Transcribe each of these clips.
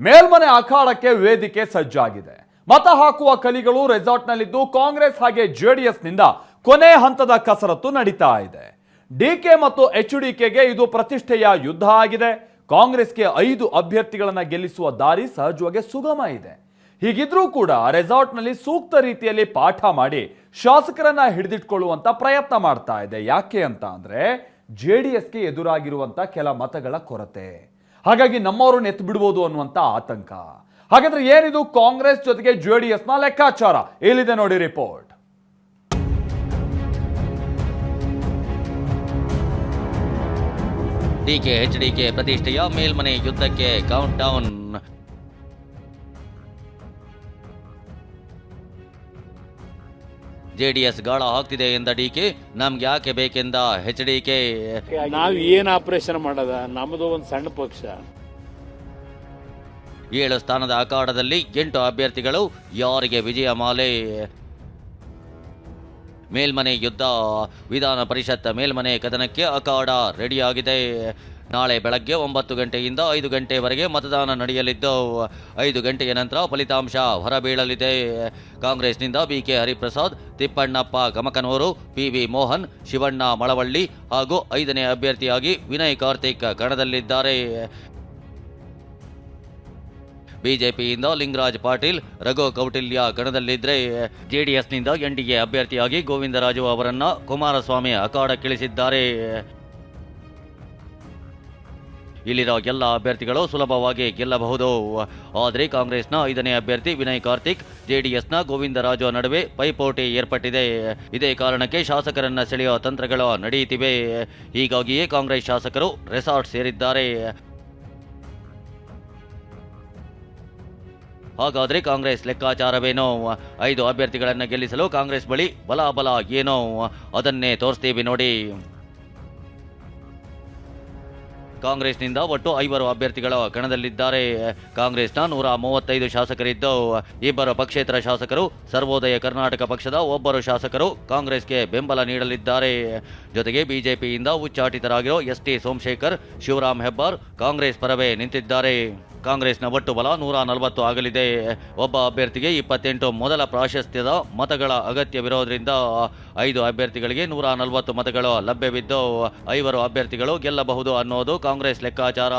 ಮೇಲ್ಮನೆ ಅಖಾಡಕ್ಕೆ ವೇದಿಕೆ ಸಜ್ಜಾಗಿದೆ. ಮತ ಹಾಕುವ ಕಲಿಗಳು ರೆಸಾರ್ಟ್ನಲ್ಲಿದ್ದು ಕಾಂಗ್ರೆಸ್ ಹಾಗೆ ಜೆಡಿಎಸ್ನಿಂದ ಕೊನೆ ಹಂತದ ಕಸರತ್ತು ನಡೀತಾ ಇದೆ. ಡಿಕೆ ಮತ್ತು ಎಚ್ಡಿಕೆಗೆ ಇದು ಪ್ರತಿಷ್ಠೆಯ ಯುದ್ಧ ಆಗಿದೆ. ಕಾಂಗ್ರೆಸ್ಗೆ 5 ಅಭ್ಯರ್ಥಿಗಳನ್ನ ಗೆಲ್ಲಿಸುವ ದಾರಿ ಸಹಜವಾಗಿ ಸುಗಮ ಇದೆ. ಹೀಗಿದ್ರೂ ಕೂಡ ರೆಸಾರ್ಟ್ನಲ್ಲಿ ಸೂಕ್ತ ರೀತಿಯಲ್ಲಿ ಪಾಠ ಮಾಡಿ ಶಾಸಕರನ್ನ ಹಿಡಿದಿಟ್ಕೊಳ್ಳುವಂತ ಪ್ರಯತ್ನ ಮಾಡ್ತಾ ಇದೆ. ಯಾಕೆ ಅಂತ ಅಂದ್ರೆ ಜೆಡಿಎಸ್ಗೆ ಎದುರಾಗಿರುವಂತ ಕೆಲ ಮತಗಳ ಕೊರತೆ. ಹಾಗಾಗಿ ನಮ್ಮವರನ್ನು ಎತ್ತು ಬಿಡಬಹುದು ಅನ್ನುವಂತ ಆತಂಕ. ಹಾಗಾದ್ರೆ ಏನಿದು ಕಾಂಗ್ರೆಸ್ ಜೊತೆಗೆ ಜೆಡಿಎಸ್ನ ಲೆಕ್ಕಾಚಾರ? ಇಲ್ಲಿದೆ ನೋಡಿ ರಿಪೋರ್ಟ್. ಡಿಕೆ ಎಚ್ಡಿಕೆ ಪ್ರತಿಷ್ಠೆಯ ಮೇಲ್ಮನೆ ಯುದ್ಧಕ್ಕೆ ಕೌಂಟ್ ಡೌನ್. ಜೆಡಿಎಸ್ ಗಾಳ ಹಾಕ್ತಿದೆ ಎಂದ ಡಿಕೆ, ನಮ್ಗೆ ಯಾಕೆ ಬೇಕೆಂದ ಎಚ್ಡಿಕೆ. ನಾವು ಏನ್ ಆಪರೇಷನ್ ಮಾಡದ, ನಮ್ಮದು ಒಂದು ಸಣ್ಣ ಪಕ್ಷ. 7 ಸ್ಥಾನದ ಅಖಾಡದಲ್ಲಿ 8 ಅಭ್ಯರ್ಥಿಗಳು, ಯಾರಿಗೆ ವಿಜಯ ಮಾಲೆ? ಮೇಲ್ಮನೆ ಯುದ್ಧ. ವಿಧಾನ ಪರಿಷತ್ ಮೇಲ್ಮನೆ ಕದನಕ್ಕೆ ಅಖಾಡ ರೆಡಿಯಾಗಿದೆ. ನಾಳೆ ಬೆಳಗ್ಗೆ 9 ಗಂಟೆಯಿಂದ 5 ಗಂಟೆವರೆಗೆ ಮತದಾನ ನಡೆಯಲಿದ್ದು 5 ಗಂಟೆಯ ನಂತರ ಫಲಿತಾಂಶ ಹೊರಬೀಳಲಿದೆ. ಕಾಂಗ್ರೆಸ್ನಿಂದ ಬಿಕೆ ಹರಿಪ್ರಸಾದ್, ತಿಪ್ಪಣ್ಣಪ್ಪ ಗಮಕನೂರು, ಪಿವಿ ಮೋಹನ್, ಶಿವಣ್ಣ ಮಳವಳ್ಳಿ ಹಾಗೂ 5ನೇ ಅಭ್ಯರ್ಥಿಯಾಗಿ ವಿನಯ್ ಕಾರ್ತಿಕ್ ಕಣದಲ್ಲಿದ್ದಾರೆ. ಬಿಜೆಪಿಯಿಂದ ಲಿಂಗರಾಜ್ ಪಾಟೀಲ್, ರಘು ಕೌಟಿಲ್ಯ ಕಣದಲ್ಲಿದ್ದರೆ ಜೆಡಿಎಸ್ನಿಂದ ಎನ್ಡಿಎ ಅಭ್ಯರ್ಥಿಯಾಗಿ ಗೋವಿಂದರಾಜು ಅವರನ್ನ ಕುಮಾರಸ್ವಾಮಿ ಅಖಾಡಕ್ಕಿಳಿಸಿದ್ದಾರೆ. ಇಲ್ಲಿರೋ ಎಲ್ಲ ಅಭ್ಯರ್ಥಿಗಳು ಸುಲಭವಾಗಿ ಗೆಲ್ಲಬಹುದು. ಆದರೆ ಕಾಂಗ್ರೆಸ್ನ 5ನೇ ಅಭ್ಯರ್ಥಿ ವಿನಯ್ ಕಾರ್ತಿಕ್, ಜೆಡಿಎಸ್ನ ಗೋವಿಂದರಾಜು ನಡುವೆ ಪೈಪೋಟಿ ಏರ್ಪಟ್ಟಿದೆ. ಇದೇ ಕಾರಣಕ್ಕೆ ಶಾಸಕರನ್ನ ಸೆಳೆಯುವ ತಂತ್ರಗಳು ನಡೆಯುತ್ತಿವೆ. ಹೀಗಾಗಿಯೇ ಕಾಂಗ್ರೆಸ್ ಶಾಸಕರು ರೆಸಾರ್ಟ್ ಸೇರಿದ್ದಾರೆ. ಹಾಗಾದ್ರೆ ಕಾಂಗ್ರೆಸ್ ಲೆಕ್ಕಾಚಾರವೇನೋ? 5 ಅಭ್ಯರ್ಥಿಗಳನ್ನು ಗೆಲ್ಲಿಸಲು ಕಾಂಗ್ರೆಸ್ ಬಳಿ ಬಲಾಬಲ ಏನೋ? ಅದನ್ನೇ ತೋರಿಸ್ತೀವಿ ನೋಡಿ. ಕಾಂಗ್ರೆಸ್ನಿಂದ ಒಟ್ಟು 5 ಅಭ್ಯರ್ಥಿಗಳು ಕಣದಲ್ಲಿದ್ದಾರೆ. ಕಾಂಗ್ರೆಸ್ನ 135 ಶಾಸಕರಿದ್ದು 2 ಪಕ್ಷೇತರ ಶಾಸಕರು, ಸರ್ವೋದಯ ಕರ್ನಾಟಕ ಪಕ್ಷದ 1 ಶಾಸಕರು ಕಾಂಗ್ರೆಸ್ಗೆ ಬೆಂಬಲ ನೀಡಲಿದ್ದಾರೆ. ಜೊತೆಗೆ ಬಿಜೆಪಿಯಿಂದ ಉಚ್ಚಾಟಿತರಾಗಿರೋ ಎಸ್ಟಿ ಸೋಮಶೇಖರ್, ಶಿವರಾಮ್ ಹೆಬ್ಬಾರ್ ಕಾಂಗ್ರೆಸ್ ಪರವೇ ನಿಂತಿದ್ದಾರೆ. ಕಾಂಗ್ರೆಸ್ನ ಒಟ್ಟು ಬಲ 140 ಆಗಲಿದೆ. ಒಬ್ಬ ಅಭ್ಯರ್ಥಿಗೆ 28 ಮೊದಲ ಪ್ರಾಶಸ್ತ್ಯದ ಮತಗಳ ಅಗತ್ಯವಿರೋದ್ರಿಂದ 5 ಅಭ್ಯರ್ಥಿಗಳಿಗೆ 140 ಮತಗಳು ಲಭ್ಯವಿದ್ದು 5 ಅಭ್ಯರ್ಥಿಗಳು ಗೆಲ್ಲಬಹುದು ಅನ್ನೋದು ಕಾಂಗ್ರೆಸ್ ಲೆಕ್ಕಾಚಾರ.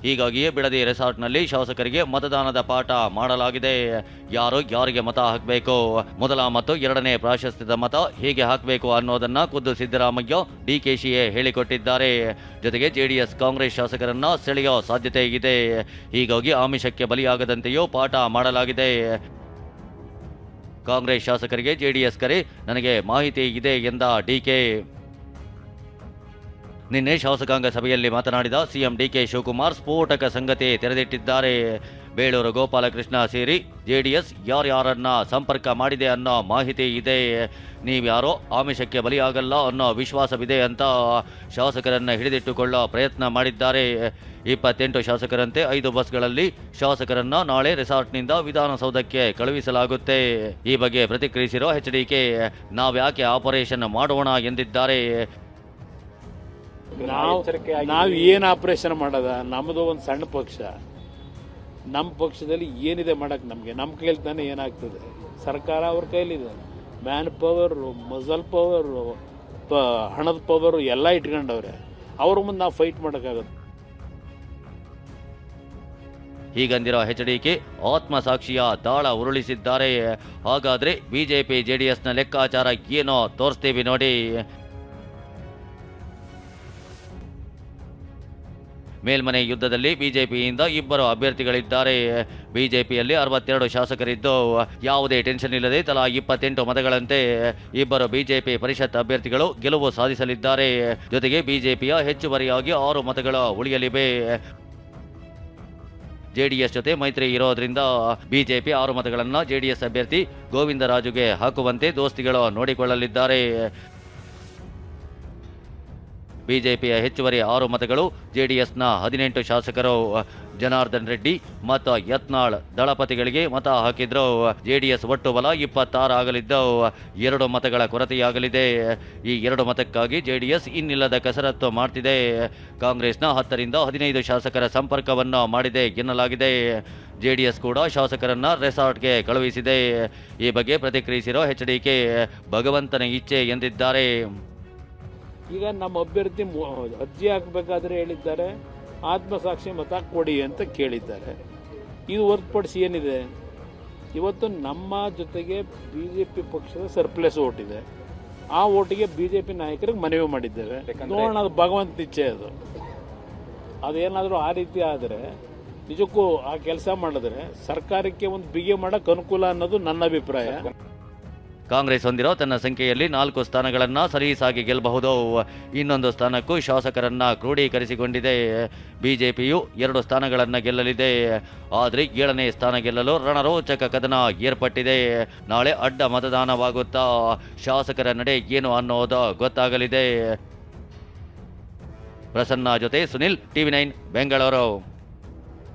ಹೀಗಾಗಿಯೇ ಬಿಡದಿ ರೆಸಾರ್ಟ್ನಲ್ಲಿ ಶಾಸಕರಿಗೆ ಮತದಾನದ ಪಾಠ ಮಾಡಲಾಗಿದೆ. ಯಾರಿಗೆ ಮತ ಹಾಕಬೇಕು, ಮೊದಲ ಮತ್ತು 2ನೇ ಪ್ರಾಶಸ್ತ್ಯದ ಮತ ಹೇಗೆ ಹಾಕಬೇಕು ಅನ್ನೋದನ್ನ ಖುದ್ದು ಸಿದ್ದರಾಮಯ್ಯ, ಡಿಕೆಶಿಯೇ ಹೇಳಿಕೊಟ್ಟಿದ್ದಾರೆ. ಜೊತೆಗೆ ಜೆಡಿಎಸ್ ಕಾಂಗ್ರೆಸ್ ಶಾಸಕರನ್ನ ಸೆಳೆಯೋ ಸಾಧ್ಯತೆ ಇದೆ. ಹೀಗಾಗಿ ಆಮಿಷಕ್ಕೆ ಬಲಿಯಾಗದಂತೆಯೂ ಪಾಠ ಮಾಡಲಾಗಿದೆ. ಕಾಂಗ್ರೆಸ್ ಶಾಸಕರಿಗೆ ಜೆಡಿಎಸ್ ಕರೆ, ನನಗೆ ಮಾಹಿತಿ ಇದೆ ಎಂದ ಡಿಕೆ. ನಿನ್ನೆ ಶಾಸಕಾಂಗ ಸಭೆಯಲ್ಲಿ ಮಾತನಾಡಿದ ಸಿಎಂ ಡಿಕೆ ಶಿವಕುಮಾರ್ ಸ್ಫೋಟಕ ಸಂಗತಿ ತೆರೆದಿಟ್ಟಿದ್ದಾರೆ. ಬೇಳೂರು ಗೋಪಾಲಕೃಷ್ಣ ಸೇರಿ ಜೆಡಿಎಸ್ ಯಾರ್ಯಾರನ್ನ ಸಂಪರ್ಕ ಮಾಡಿದೆ ಅನ್ನೋ ಮಾಹಿತಿ ಇದೆ. ನೀವ್ಯಾರೋ ಆಮಿಷಕ್ಕೆ ಬಲಿಯಾಗಲ್ಲ ಅನ್ನೋ ವಿಶ್ವಾಸವಿದೆ ಅಂತ ಶಾಸಕರನ್ನ ಹಿಡಿದಿಟ್ಟುಕೊಳ್ಳೋ ಪ್ರಯತ್ನ ಮಾಡಿದ್ದಾರೆ. 28 ಶಾಸಕರಂತೆ 5 ಬಸ್ಗಳಲ್ಲಿ ಶಾಸಕರನ್ನ ನಾಳೆ ರೆಸಾರ್ಟ್ನಿಂದ ವಿಧಾನಸೌಧಕ್ಕೆ ಕಳುಹಿಸಲಾಗುತ್ತೆ. ಈ ಬಗ್ಗೆ ಪ್ರತಿಕ್ರಿಯಿಸಿರೋ ಎಚ್ಡಿಕೆ, ನಾವ್ಯಾಕೆ ಆಪರೇಷನ್ ಮಾಡೋಣ ಎಂದಿದ್ದಾರೆ. ನಾವು ಏನ್ ಆಪರೇಷನ್ ಮಾಡದ, ನಮ್ಮದು ಒಂದು ಸಣ್ಣ ಪಕ್ಷ. ನಮ್ಮ ಪಕ್ಷದಲ್ಲಿ ಏನಿದೆ ಮಾಡಕ್ ನಮ್ಗೆ ನಮ್ಮ ಕೈಲಿ ತಾನೇ ಏನಾಗ್ತದೆ. ಸರ್ಕಾರ ಅವ್ರ ಕೈಲಿದೆ. ಮ್ಯಾನ್ ಪವರ್, ಮಸಲ್ ಪವರ್, ಹಣದ ಪವರ್ ಎಲ್ಲ ಇಟ್ಕೊಂಡವ್ರೆ. ಅವ್ರ ಮುಂದೆ ನಾವು ಫೈಟ್ ಮಾಡೋಕ್ಕಾಗತ್ತೆ. ಹೀಗಂದಿರೋ ಎಚ್ಡಿಕೆ ಆತ್ಮಸಾಕ್ಷಿಯ ದಾಳ ಉರುಳಿಸಿದ್ದಾರೆ. ಹಾಗಾದ್ರೆ ಬಿಜೆಪಿ ಜೆಡಿಎಸ್ನ ಲೆಕ್ಕಾಚಾರ ಏನೋ ತೋರಿಸ್ತೀವಿ ನೋಡಿ. ಮೇಲ್ಮನೆ ಯುದ್ಧದಲ್ಲಿ ಬಿಜೆಪಿಯಿಂದ 2 ಅಭ್ಯರ್ಥಿಗಳಿದ್ದಾರೆ. ಬಿಜೆಪಿಯಲ್ಲಿ 62 ಶಾಸಕರಿದ್ದು ಯಾವುದೇ ಟೆನ್ಷನ್ ಇಲ್ಲದೆ ತಲಾ 28 ಮತಗಳಂತೆ 2 ಬಿಜೆಪಿ ಪರಿಷತ್ ಅಭ್ಯರ್ಥಿಗಳು ಗೆಲುವು ಸಾಧಿಸಲಿದ್ದಾರೆ. ಜೊತೆಗೆ ಬಿಜೆಪಿಯ ಹೆಚ್ಚುವರಿಯಾಗಿ 6 ಮತಗಳು ಉಳಿಯಲಿವೆ. ಜೆಡಿಎಸ್ ಜೊತೆ ಮೈತ್ರಿ ಇರೋದ್ರಿಂದ ಬಿಜೆಪಿ 6 ಮತಗಳನ್ನು ಜೆಡಿಎಸ್ ಅಭ್ಯರ್ಥಿ ಗೋವಿಂದರಾಜುಗೆ ಹಾಕುವಂತೆ ದೋಸ್ತಿಗಳು ನೋಡಿಕೊಳ್ಳಲಿದ್ದಾರೆ. ಬಿಜೆಪಿಯ ಹೆಚ್ಚುವರಿ 6 ಮತಗಳು, ಜೆಡಿಎಸ್ನ 18 ಶಾಸಕರು ಜನಾರ್ದನ್ ರೆಡ್ಡಿ ಮತ್ತು ಯತ್ನಾಳ್ ದಳಪತಿಗಳಿಗೆ ಮತ ಹಾಕಿದ್ರು. ಜೆಡಿಎಸ್ ಒಟ್ಟು ಬಲ 26 ಆಗಲಿದ್ದು 2 ಮತಗಳ ಕೊರತೆಯಾಗಲಿದೆ. ಈ 2 ಮತಕ್ಕಾಗಿ ಜೆಡಿಎಸ್ ಇನ್ನಿಲ್ಲದ ಕಸರತ್ತು ಮಾಡ್ತಿದೆ. ಕಾಂಗ್ರೆಸ್ನ 10 ರಿಂದ 15 ಶಾಸಕರ ಸಂಪರ್ಕವನ್ನು ಮಾಡಿದೆ ಎನ್ನಲಾಗಿದೆ. ಜೆಡಿಎಸ್ ಕೂಡ ಶಾಸಕರನ್ನ ರೆಸಾರ್ಟ್ಗೆ ಕಳುಹಿಸಿದೆ. ಈ ಬಗ್ಗೆ ಪ್ರತಿಕ್ರಿಯಿಸಿರೋ ಎಚ್ಡಿಕೆ ಭಗವಂತನ ಇಚ್ಛೆ ಎಂದಿದ್ದಾರೆ. ಈಗ ನಮ್ಮ ಅಭ್ಯರ್ಥಿ ಅರ್ಜಿ ಹಾಕಬೇಕಾದ್ರೆ ಹೇಳಿದ್ದಾರೆ ಆತ್ಮಸಾಕ್ಷಿ ಮತ ಕೊಡಿ ಅಂತ ಕೇಳಿದ್ದಾರೆ. ಇದು ಹೊರತುಪಡಿಸಿ ಏನಿದೆ? ಇವತ್ತು ನಮ್ಮ ಜೊತೆಗೆ BJP ಪಕ್ಷದ ಸರ್ಪ್ಲಸ್ ಓಟ್ ಇದೆ. ಆ ಓಟಿಗೆ BJP ನಾಯಕರಿಗೆ ಮನವಿ ಮಾಡಿದ್ದೇವೆ. ನೋಡೋಣ, ಅದು ಭಗವಂತ ಇಚ್ಛೆ. ಅದೇನಾದರೂ ಆ ರೀತಿ ಆದರೆ ನಿಜಕ್ಕೂ ಆ ಕೆಲಸ ಮಾಡಿದ್ರೆ ಸರ್ಕಾರಕ್ಕೆ ಒಂದು ಬಿಗಿ ಮಾಡೋಕ್ಕೆ ಅನುಕೂಲ ಅನ್ನೋದು ನನ್ನ ಅಭಿಪ್ರಾಯ. ಕಾಂಗ್ರೆಸ್ ಹೊಂದಿರೋ ತನ್ನ ಸಂಖ್ಯೆಯಲ್ಲಿ 4 ಸ್ಥಾನಗಳನ್ನು ಸಲೀಸಾಗಿ ಗೆಲ್ಲಬಹುದು. ಇನ್ನೊಂದು ಸ್ಥಾನಕ್ಕೂ ಶಾಸಕರನ್ನ ಕ್ರೋಢೀಕರಿಸಿಕೊಂಡಿದೆ. ಬಿಜೆಪಿಯು 2 ಸ್ಥಾನಗಳನ್ನು ಗೆಲ್ಲಲಿದೆ. ಆದರೆ 7ನೇ ಸ್ಥಾನ ಗೆಲ್ಲಲು ರಣರೋಚಕ ಕದನ ಏರ್ಪಟ್ಟಿದೆ. ನಾಳೆ ಅಡ್ಡ ಮತದಾನವಾಗುತ್ತಾ? ಶಾಸಕರ ನಡೆ ಏನು ಅನ್ನೋದು ಗೊತ್ತಾಗಲಿದೆ. ಪ್ರಸನ್ನ ಜೊತೆ ಸುನಿಲ್, TV9 ಬೆಂಗಳೂರು.